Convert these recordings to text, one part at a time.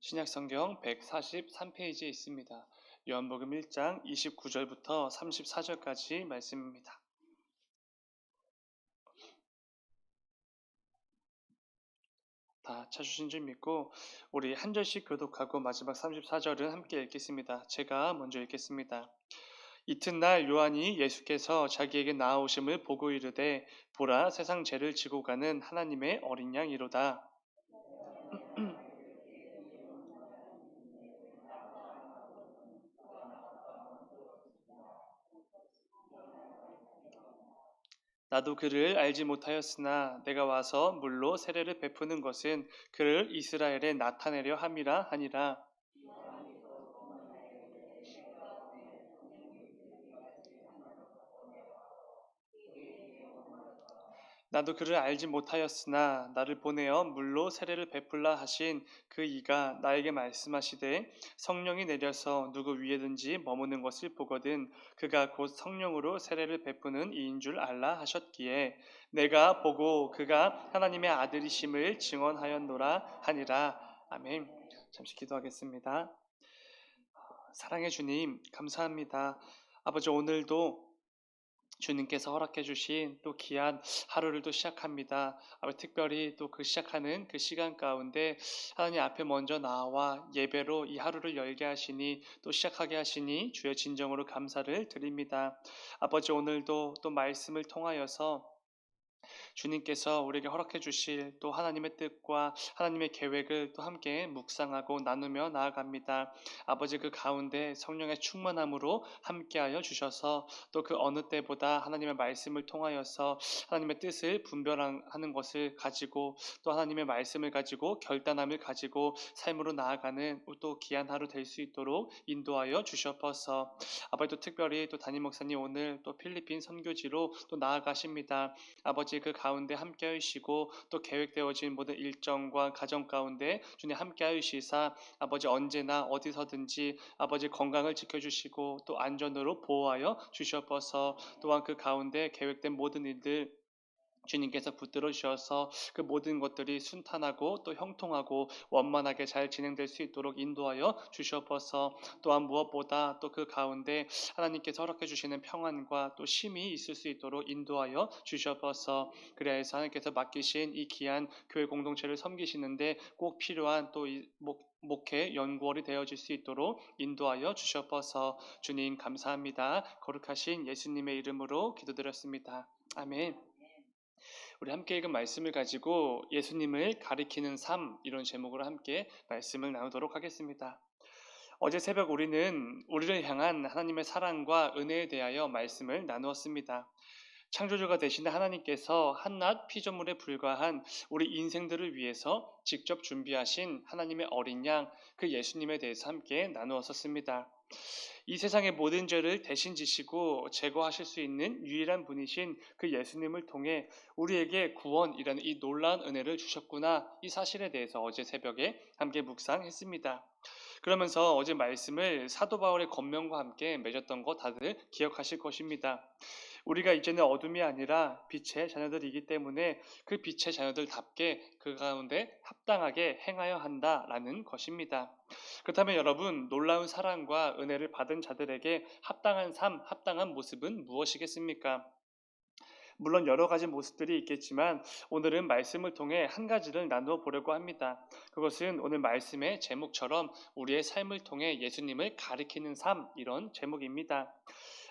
신약성경 143페이지에 있습니다. 요한복음 1장 29절부터 34절까지 말씀입니다. 다 찾으신 줄 믿고 우리 한 절씩 교독하고 마지막 34절은 함께 읽겠습니다. 제가 먼저 읽겠습니다. 이튿날 요한이 예수께서 자기에게 나아오심을 보고 이르되 보라 세상 죄를 지고 가는 하나님의 어린 양이로다. 나도 그를 알지 못하였으나 내가 와서 물로 세례를 베푸는 것은 그를 이스라엘에 나타내려 함이라 하니라. 나도 그를 알지 못하였으나 나를 보내어 물로 세례를 베풀라 하신 그 이가 나에게 말씀하시되 성령이 내려서 누구 위에든지 머무는 것을 보거든 그가 곧 성령으로 세례를 베푸는 이인 줄 알라 하셨기에 내가 보고 그가 하나님의 아들이심을 증언하였노라 하니라. 아멘. 잠시 기도하겠습니다. 사랑해 주님, 감사합니다. 아버지, 오늘도 주님께서 허락해 주신 또 귀한 하루를 또 시작합니다. 아버지, 특별히 또 그 시작하는 그 시간 가운데 하나님 앞에 먼저 나와 예배로 이 하루를 열게 하시니 또 시작하게 하시니 주의 진정으로 감사를 드립니다. 아버지, 오늘도 또 말씀을 통하여서 주님께서 우리에게 허락해 주실 또 하나님의 뜻과 하나님의 계획을 또 함께 묵상하고 나누며 나아갑니다. 아버지, 그 가운데 성령의 충만함으로 함께하여 주셔서 또 그 어느 때보다 하나님의 말씀을 통하여서 하나님의 뜻을 분별하는 것을 가지고 또 하나님의 말씀을 가지고 결단함을 가지고 삶으로 나아가는 또 귀한 하루 될 수 있도록 인도하여 주셔서 아버지, 또 특별히 또 담임 목사님 오늘 또 필리핀 선교지로 또 나아가십니다. 아버지, 그 가운데 함께 하시고 또 계획되어진 모든 일정과 가정 가운데 주님 함께 하시사 아버지 언제나 어디서든지 아버지 건강을 지켜주시고 또 안전으로 보호하여 주셔서 또한 그 가운데 계획된 모든 일들 주님께서 붙들어 주셔서 그 모든 것들이 순탄하고 또 형통하고 원만하게 잘 진행될 수 있도록 인도하여 주셔서 또한 무엇보다 또 그 가운데 하나님께서 허락해 주시는 평안과 또 쉼이 있을 수 있도록 인도하여 주셔서 그래서 하나님께서 맡기신 이 귀한 교회 공동체를 섬기시는데 꼭 필요한 또 이 목회 연구원이 되어질 수 있도록 인도하여 주셔서 주님 감사합니다. 거룩하신 예수님의 이름으로 기도드렸습니다. 아멘. 우리 함께 읽은 말씀을 가지고 예수님을 가리키는 삶 이런 제목으로 함께 말씀을 나누도록 하겠습니다. 어제 새벽 우리는 우리를 향한 하나님의 사랑과 은혜에 대하여 말씀을 나누었습니다. 창조주가 되신 하나님께서 한낱 피조물에 불과한 우리 인생들을 위해서 직접 준비하신 하나님의 어린 양, 그 예수님에 대해서 함께 나누었었습니다. 이 세상의 모든 죄를 대신 지시고 제거하실 수 있는 유일한 분이신 그 예수님을 통해 우리에게 구원이라는 이 놀라운 은혜를 주셨구나, 이 사실에 대해서 어제 새벽에 함께 묵상했습니다. 그러면서 어제 말씀을 사도 바울의 권면과 함께 맺었던 거 다들 기억하실 것입니다. 우리가 이제는 어둠이 아니라 빛의 자녀들이기 때문에 그 빛의 자녀들답게 그 가운데 합당하게 행하여 한다라는 것입니다. 그렇다면 여러분, 놀라운 사랑과 은혜를 받은 자들에게 합당한 삶, 합당한 모습은 무엇이겠습니까? 물론 여러 가지 모습들이 있겠지만 오늘은 말씀을 통해 한 가지를 나누어 보려고 합니다. 그것은 오늘 말씀의 제목처럼 우리의 삶을 통해 예수님을 가리키는 삶, 이런 제목입니다.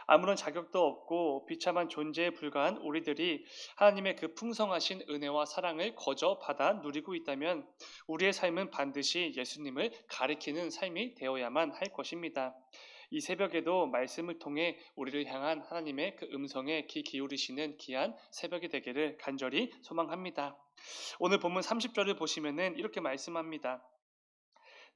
아무런 자격도 없고 비참한 존재에 불과한 우리들이 하나님의 그 풍성하신 은혜와 사랑을 거저 받아 누리고 있다면 우리의 삶은 반드시 예수님을 가리키는 삶이 되어야만 할 것입니다. 이 새벽에도 말씀을 통해 우리를 향한 하나님의 그 음성에 귀 기울이시는 귀한 새벽이 되기를 간절히 소망합니다. 오늘 본문 30절을 보시면은 이렇게 말씀합니다.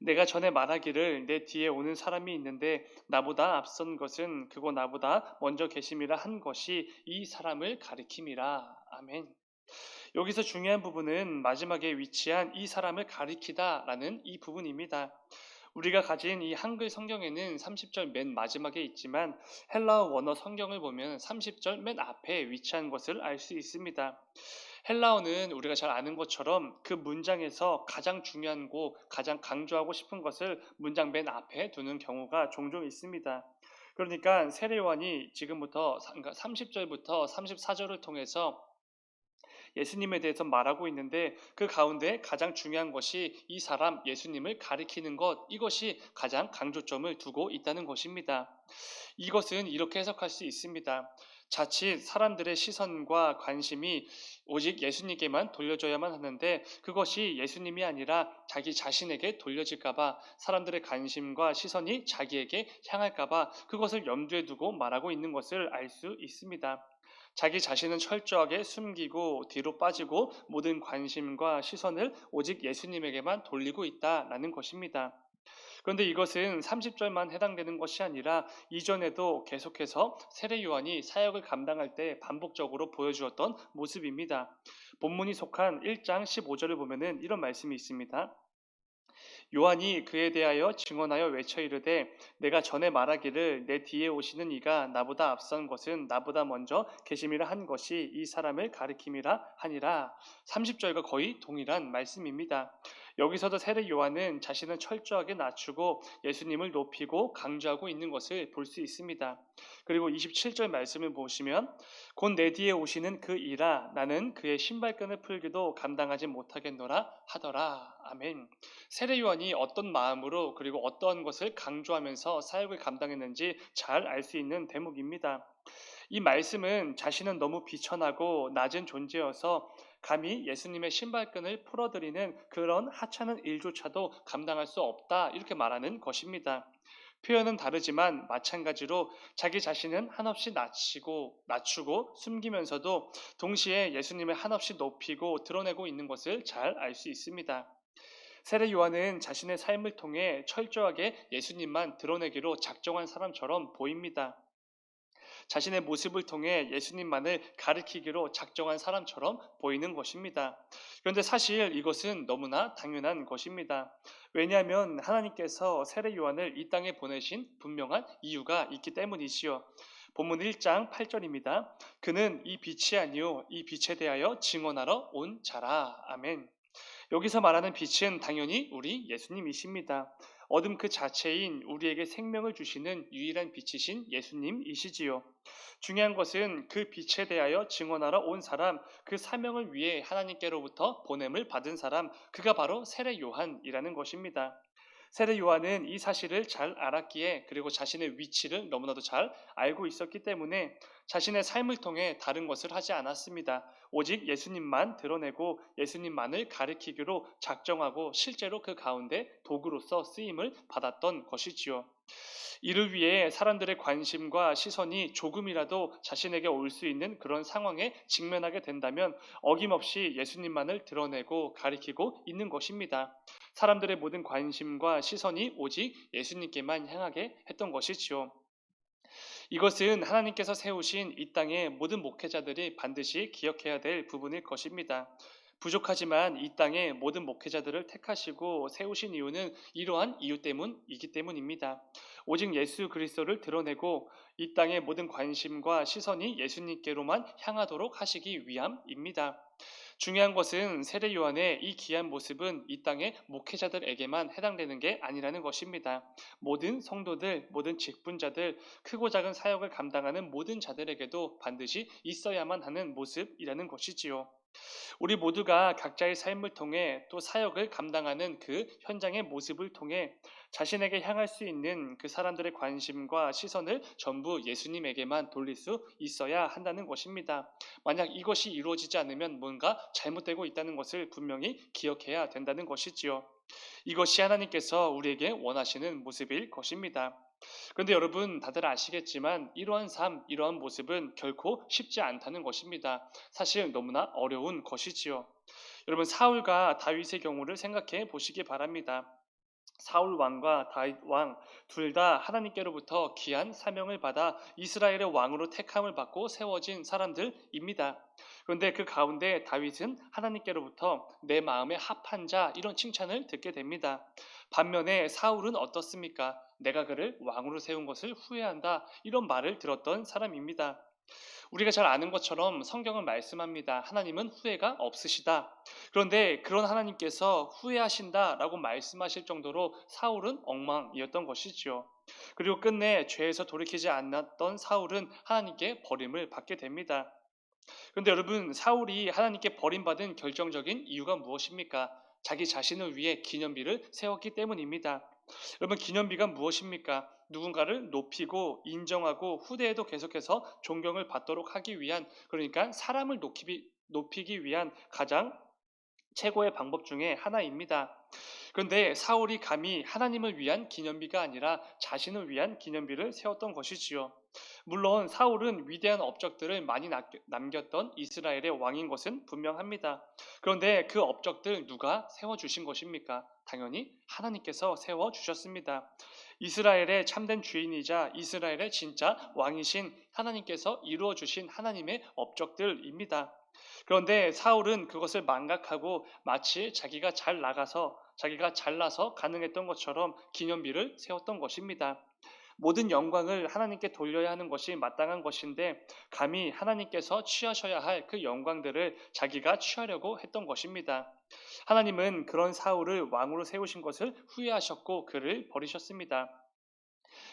내가 전에 말하기를 내 뒤에 오는 사람이 있는데 나보다 앞선 것은 그고 나보다 먼저 계심이라 한 것이 이 사람을 가리킴이라. 아멘. 여기서 중요한 부분은 마지막에 위치한 이 사람을 가리키다라는 이 부분입니다. 우리가 가진 이 한글 성경에는 30절 맨 마지막에 있지만 헬라어 원어 성경을 보면 30절 맨 앞에 위치한 것을 알 수 있습니다. 헬라어는 우리가 잘 아는 것처럼 그 문장에서 가장 중요한 거, 가장 강조하고 싶은 것을 문장 맨 앞에 두는 경우가 종종 있습니다. 그러니까 세례 요한이 지금부터 그러니까 30절부터 34절을 통해서 예수님에 대해서 말하고 있는데 그 가운데 가장 중요한 것이 이 사람 예수님을 가리키는 것, 이것이 가장 강조점을 두고 있다는 것입니다. 이것은 이렇게 해석할 수 있습니다. 자칫 사람들의 시선과 관심이 오직 예수님께만 돌려져야만 하는데 그것이 예수님이 아니라 자기 자신에게 돌려질까봐 사람들의 관심과 시선이 자기에게 향할까봐 그것을 염두에 두고 말하고 있는 것을 알 수 있습니다. 자기 자신은 철저하게 숨기고 뒤로 빠지고 모든 관심과 시선을 오직 예수님에게만 돌리고 있다라는 것입니다. 그런데 이것은 30절만 해당되는 것이 아니라 이전에도 계속해서 세례 요한이 사역을 감당할 때 반복적으로 보여주었던 모습입니다. 본문이 속한 1장 15절을 보면은 이런 말씀이 있습니다. 요한이 그에 대하여 증언하여 외쳐 이르되 내가 전에 말하기를 내 뒤에 오시는 이가 나보다 앞선 것은 나보다 먼저 계심이라 한 것이 이 사람을 가리킴이라 하니라. 30절과 거의 동일한 말씀입니다. 여기서도 세례 요한은 자신을 철저하게 낮추고 예수님을 높이고 강조하고 있는 것을 볼 수 있습니다. 그리고 27절 말씀을 보시면 곧 내 뒤에 오시는 그 이라 나는 그의 신발끈을 풀기도 감당하지 못하겠노라 하더라. 아멘. 세례 요한이 어떤 마음으로 그리고 어떠한 것을 강조하면서 사역을 감당했는지 잘 알 수 있는 대목입니다. 이 말씀은 자신은 너무 비천하고 낮은 존재여서 감히 예수님의 신발끈을 풀어드리는 그런 하찮은 일조차도 감당할 수 없다 이렇게 말하는 것입니다. 표현은 다르지만 마찬가지로 자기 자신은 한없이 낮추고 숨기면서도 동시에 예수님을 한없이 높이고 드러내고 있는 것을 잘 알 수 있습니다. 세례 요한은 자신의 삶을 통해 철저하게 예수님만 드러내기로 작정한 사람처럼 보입니다. 자신의 모습을 통해 예수님만을 가리키기로 작정한 사람처럼 보이는 것입니다. 그런데 사실 이것은 너무나 당연한 것입니다. 왜냐하면 하나님께서 세례 요한을 이 땅에 보내신 분명한 이유가 있기 때문이지요. 본문 1장 8절입니다. 그는 이 빛이 아니요 이 빛에 대하여 증언하러 온 자라. 아멘. 여기서 말하는 빛은 당연히 우리 예수님이십니다. 어둠 그 자체인 우리에게 생명을 주시는 유일한 빛이신 예수님이시지요. 중요한 것은 그 빛에 대하여 증언하러 온 사람, 그 사명을 위해 하나님께로부터 보냄을 받은 사람, 그가 바로 세례 요한이라는 것입니다. 세례 요한은 이 사실을 잘 알았기에 그리고 자신의 위치를 너무나도 잘 알고 있었기 때문에 자신의 삶을 통해 다른 것을 하지 않았습니다. 오직 예수님만 드러내고 예수님만을 가리키기로 작정하고 실제로 그 가운데 도구로서 쓰임을 받았던 것이지요. 이를 위해 사람들의 관심과 시선이 조금이라도 자신에게 올 수 있는 그런 상황에 직면하게 된다면 어김없이 예수님만을 드러내고 가리키고 있는 것입니다. 사람들의 모든 관심과 시선이 오직 예수님께만 향하게 했던 것이지요. 이것은 하나님께서 세우신 이 땅의 모든 목회자들이 반드시 기억해야 될 부분일 것입니다. 부족하지만 이 땅의 모든 목회자들을 택하시고 세우신 이유는 이러한 이유 때문이기 때문입니다. 오직 예수 그리스도를 드러내고 이 땅의 모든 관심과 시선이 예수님께로만 향하도록 하시기 위함입니다. 중요한 것은 세례 요한의 이 귀한 모습은 이 땅의 목회자들에게만 해당되는 게 아니라는 것입니다. 모든 성도들, 모든 직분자들, 크고 작은 사역을 감당하는 모든 자들에게도 반드시 있어야만 하는 모습이라는 것이지요. 우리 모두가 각자의 삶을 통해 또 사역을 감당하는 그 현장의 모습을 통해 자신에게 향할 수 있는 그 사람들의 관심과 시선을 전부 예수님에게만 돌릴 수 있어야 한다는 것입니다. 만약 이것이 이루어지지 않으면 뭔가 잘못되고 있다는 것을 분명히 기억해야 된다는 것이지요. 이것이 하나님께서 우리에게 원하시는 모습일 것입니다. 그런데 여러분 다들 아시겠지만 이러한 삶, 이러한 모습은 결코 쉽지 않다는 것입니다. 사실 너무나 어려운 것이지요. 여러분 사울과 다윗의 경우를 생각해 보시기 바랍니다. 사울 왕과 다윗 왕 둘 다 하나님께로부터 귀한 사명을 받아 이스라엘의 왕으로 택함을 받고 세워진 사람들입니다. 그런데 그 가운데 다윗은 하나님께로부터 내 마음에 합한 자 이런 칭찬을 듣게 됩니다. 반면에 사울은 어떻습니까? 내가 그를 왕으로 세운 것을 후회한다 이런 말을 들었던 사람입니다. 우리가 잘 아는 것처럼 성경은 말씀합니다. 하나님은 후회가 없으시다. 그런데 그런 하나님께서 후회하신다라고 말씀하실 정도로 사울은 엉망이었던 것이지요. 그리고 끝내 죄에서 돌이키지 않았던 사울은 하나님께 버림을 받게 됩니다. 그런데 여러분, 사울이 하나님께 버림받은 결정적인 이유가 무엇입니까? 자기 자신을 위해 기념비를 세웠기 때문입니다. 여러분, 기념비가 무엇입니까? 누군가를 높이고 인정하고 후대에도 계속해서 존경을 받도록 하기 위한, 그러니까 사람을 높이기 위한 가장 최고의 방법 중에 하나입니다. 그런데 사울이 감히 하나님을 위한 기념비가 아니라 자신을 위한 기념비를 세웠던 것이지요. 물론 사울은 위대한 업적들을 많이 남겼던 이스라엘의 왕인 것은 분명합니다. 그런데 그 업적들 누가 세워주신 것입니까? 당연히 하나님께서 세워주셨습니다. 이스라엘의 참된 주인이자 이스라엘의 진짜 왕이신 하나님께서 이루어주신 하나님의 업적들입니다. 그런데 사울은 그것을 망각하고 마치 자기가 잘나서 가능했던 것처럼 기념비를 세웠던 것입니다. 모든 영광을 하나님께 돌려야 하는 것이 마땅한 것인데 감히 하나님께서 취하셔야 할 그 영광들을 자기가 취하려고 했던 것입니다. 하나님은 그런 사울을 왕으로 세우신 것을 후회하셨고 그를 버리셨습니다.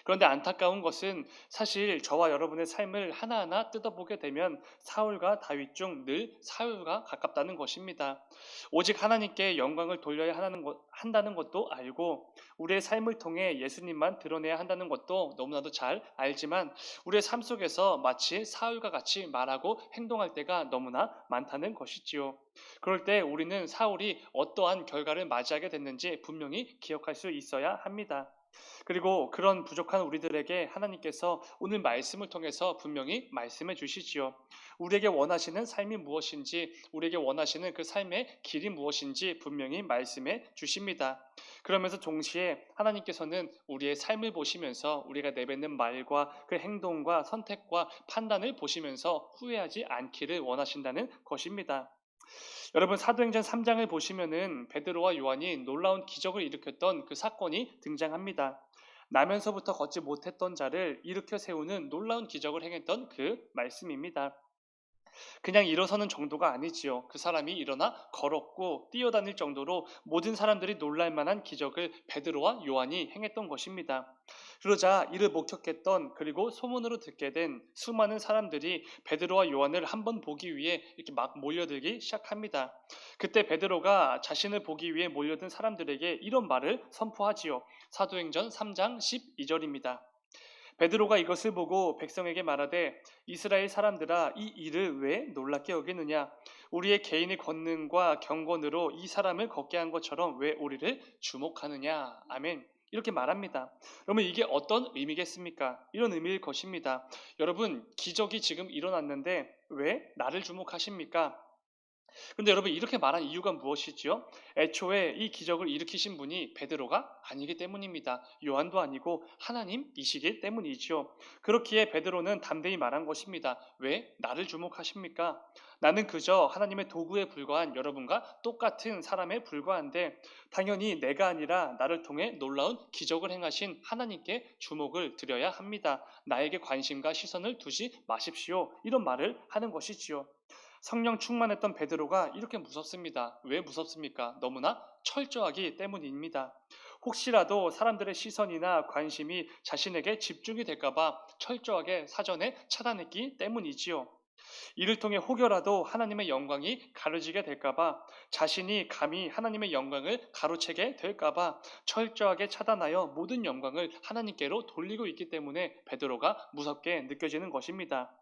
그런데 안타까운 것은 사실 저와 여러분의 삶을 하나하나 뜯어보게 되면 사울과 다윗 중 늘 사울과 가깝다는 것입니다. 오직 하나님께 영광을 돌려야 한다는 것도 알고 우리의 삶을 통해 예수님만 드러내야 한다는 것도 너무나도 잘 알지만 우리의 삶 속에서 마치 사울과 같이 말하고 행동할 때가 너무나 많다는 것이지요. 그럴 때 우리는 사울이 어떠한 결과를 맞이하게 됐는지 분명히 기억할 수 있어야 합니다. 그리고 그런 부족한 우리들에게 하나님께서 오늘 말씀을 통해서 분명히 말씀해 주시지요. 우리에게 원하시는 삶이 무엇인지, 우리에게 원하시는 그 삶의 길이 무엇인지 분명히 말씀해 주십니다. 그러면서 동시에 하나님께서는 우리의 삶을 보시면서 우리가 내뱉는 말과 그 행동과 선택과 판단을 보시면서 후회하지 않기를 원하신다는 것입니다. 여러분, 사도행전 3장을 보시면은 베드로와 요한이 놀라운 기적을 일으켰던 그 사건이 등장합니다. 나면서부터 걷지 못했던 자를 일으켜 세우는 놀라운 기적을 행했던 그 말씀입니다. 그냥 일어서는 정도가 아니지요. 그 사람이 일어나 걸었고 뛰어다닐 정도로 모든 사람들이 놀랄 만한 기적을 베드로와 요한이 행했던 것입니다. 그러자 이를 목격했던 그리고 소문으로 듣게 된 수많은 사람들이 베드로와 요한을 한번 보기 위해 이렇게 막 몰려들기 시작합니다. 그때 베드로가 자신을 보기 위해 몰려든 사람들에게 이런 말을 선포하지요. 사도행전 3장 12절입니다. 베드로가 이것을 보고 백성에게 말하되 이스라엘 사람들아 이 일을 왜 놀랍게 여기느냐 우리의 개인의 권능과 경건으로 이 사람을 걷게 한 것처럼 왜 우리를 주목하느냐 아멘. 이렇게 말합니다. 그러면 이게 어떤 의미겠습니까? 이런 의미일 것입니다. 여러분, 기적이 지금 일어났는데 왜 나를 주목하십니까? 근데 여러분, 이렇게 말한 이유가 무엇이지요? 애초에 이 기적을 일으키신 분이 베드로가 아니기 때문입니다. 요한도 아니고 하나님이시기 때문이지요. 그렇기에 베드로는 담대히 말한 것입니다. 왜 나를 주목하십니까? 나는 그저 하나님의 도구에 불과한 여러분과 똑같은 사람에 불과한데 당연히 내가 아니라 나를 통해 놀라운 기적을 행하신 하나님께 주목을 드려야 합니다. 나에게 관심과 시선을 두지 마십시오. 이런 말을 하는 것이지요. 성령 충만했던 베드로가 이렇게 무섭습니다. 왜 무섭습니까? 너무나 철저하기 때문입니다. 혹시라도 사람들의 시선이나 관심이 자신에게 집중이 될까봐 철저하게 사전에 차단했기 때문이지요. 이를 통해 혹여라도 하나님의 영광이 가려지게 될까봐 자신이 감히 하나님의 영광을 가로채게 될까봐 철저하게 차단하여 모든 영광을 하나님께로 돌리고 있기 때문에 베드로가 무섭게 느껴지는 것입니다.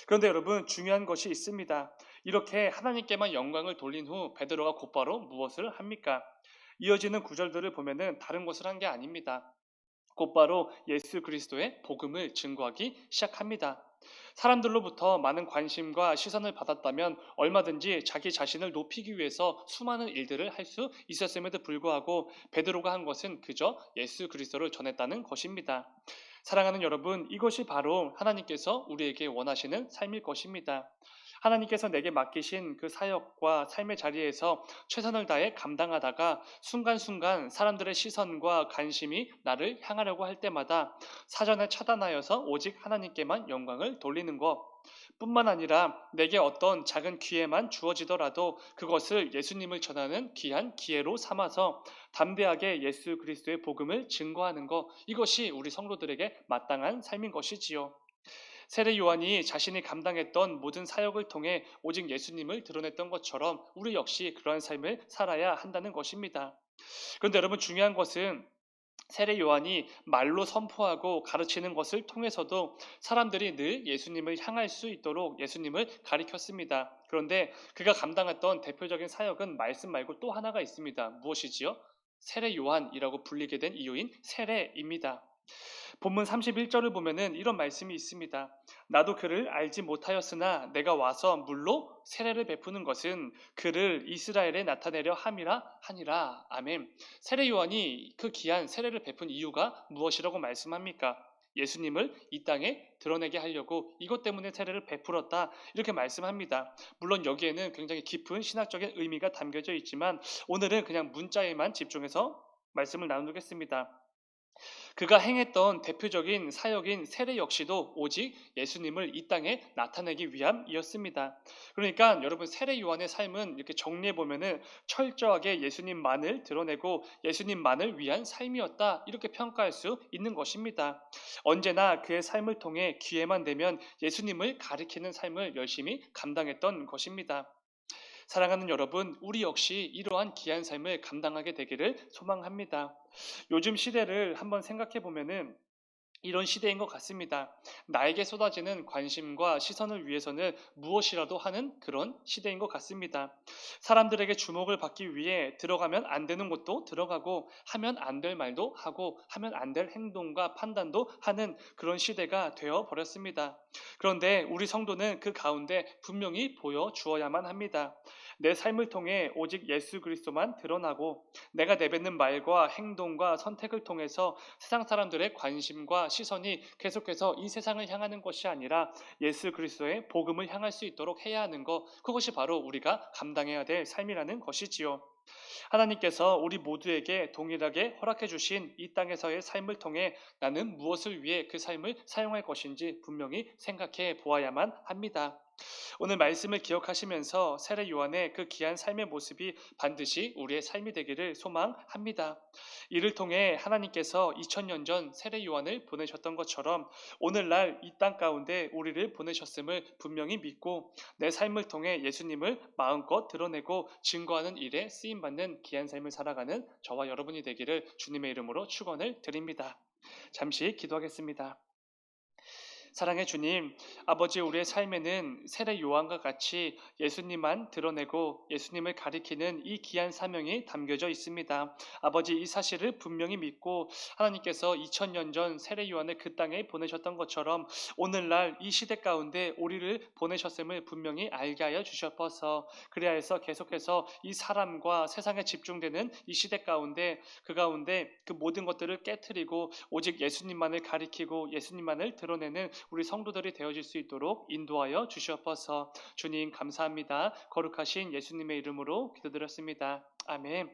그런데 여러분, 중요한 것이 있습니다. 이렇게 하나님께만 영광을 돌린 후 베드로가 곧바로 무엇을 합니까? 이어지는 구절들을 보면은 다른 것을 한 게 아닙니다. 곧바로 예수 그리스도의 복음을 증거하기 시작합니다. 사람들로부터 많은 관심과 시선을 받았다면 얼마든지 자기 자신을 높이기 위해서 수많은 일들을 할 수 있었음에도 불구하고 베드로가 한 것은 그저 예수 그리스도를 전했다는 것입니다. 사랑하는 여러분, 이것이 바로 하나님께서 우리에게 원하시는 삶일 것입니다. 하나님께서 내게 맡기신 그 사역과 삶의 자리에서 최선을 다해 감당하다가 순간순간 사람들의 시선과 관심이 나를 향하려고 할 때마다 사전에 차단하여서 오직 하나님께만 영광을 돌리는 것. 뿐만 아니라 내게 어떤 작은 기회만 주어지더라도 그것을 예수님을 전하는 귀한 기회로 삼아서 담대하게 예수 그리스도의 복음을 증거하는 것. 이것이 우리 성도들에게 마땅한 삶인 것이지요. 세례 요한이 자신이 감당했던 모든 사역을 통해 오직 예수님을 드러냈던 것처럼 우리 역시 그러한 삶을 살아야 한다는 것입니다. 그런데 여러분 중요한 것은 세례 요한이 말로 선포하고 가르치는 것을 통해서도 사람들이 늘 예수님을 향할 수 있도록 예수님을 가리켰습니다. 그런데 그가 감당했던 대표적인 사역은 말씀 말고 또 하나가 있습니다. 무엇이지요? 세례 요한이라고 불리게 된 이유인 세례입니다. 본문 31절을 보면은 이런 말씀이 있습니다. 나도 그를 알지 못하였으나 내가 와서 물로 세례를 베푸는 것은 그를 이스라엘에 나타내려 함이라 하니라. 아멘. 세례 요한이 그 귀한 세례를 베푼 이유가 무엇이라고 말씀합니까? 예수님을 이 땅에 드러내게 하려고 이것 때문에 세례를 베풀었다. 이렇게 말씀합니다. 물론 여기에는 굉장히 깊은 신학적인 의미가 담겨져 있지만 오늘은 그냥 문자에만 집중해서 말씀을 나누겠습니다. 그가 행했던 대표적인 사역인 세례 역시도 오직 예수님을 이 땅에 나타내기 위함이었습니다. 그러니까 여러분 세례 요한의 삶은 이렇게 정리해 보면은 철저하게 예수님만을 드러내고 예수님만을 위한 삶이었다 이렇게 평가할 수 있는 것입니다. 언제나 그의 삶을 통해 기회만 되면 예수님을 가리키는 삶을 열심히 감당했던 것입니다. 사랑하는 여러분, 우리 역시 이러한 귀한 삶을 감당하게 되기를 소망합니다. 요즘 시대를 한번 생각해 보면은 이런 시대인 것 같습니다. 나에게 쏟아지는 관심과 시선을 위해서는 무엇이라도 하는 그런 시대인 것 같습니다. 사람들에게 주목을 받기 위해 들어가면 안 되는 곳도 들어가고 하면 안 될 말도 하고 하면 안 될 행동과 판단도 하는 그런 시대가 되어 버렸습니다. 그런데 우리 성도는 그 가운데 분명히 보여주어야만 합니다. 내 삶을 통해 오직 예수 그리스도만 드러나고 내가 내뱉는 말과 행동과 선택을 통해서 세상 사람들의 관심과 시선이 계속해서 이 세상을 향하는 것이 아니라 예수 그리스도의 복음을 향할 수 있도록 해야 하는 것, 그것이 바로 우리가 감당해야 될 삶이라는 것이지요. 하나님께서 우리 모두에게 동일하게 허락해 주신 이 땅에서의 삶을 통해 나는 무엇을 위해 그 삶을 사용할 것인지 분명히 생각해 보아야만 합니다. 오늘 말씀을 기억하시면서 세례 요한의 그 귀한 삶의 모습이 반드시 우리의 삶이 되기를 소망합니다. 이를 통해 하나님께서 2000년 전 세례 요한을 보내셨던 것처럼 오늘날 이 땅 가운데 우리를 보내셨음을 분명히 믿고 내 삶을 통해 예수님을 마음껏 드러내고 증거하는 일에 쓰임 받는 귀한 삶을 살아가는 저와 여러분이 되기를 주님의 이름으로 축원을 드립니다. 잠시 기도하겠습니다. 사랑의 주님, 아버지 우리의 삶에는 세례 요한과 같이 예수님만 드러내고 예수님을 가리키는 이 귀한 사명이 담겨져 있습니다. 아버지 이 사실을 분명히 믿고 하나님께서 2000년 전 세례 요한을 그 땅에 보내셨던 것처럼 오늘날 이 시대 가운데 우리를 보내셨음을 분명히 알게 하여 주셔서 그래야 해서 계속해서 이 사람과 세상에 집중되는 이 시대 가운데 그 가운데 그 모든 것들을 깨트리고 오직 예수님만을 가리키고 예수님만을 드러내는 우리 성도들이 되어질 수 있도록 인도하여 주시옵소서. 주님 감사합니다. 거룩하신 예수님의 이름으로 기도드렸습니다. 아멘.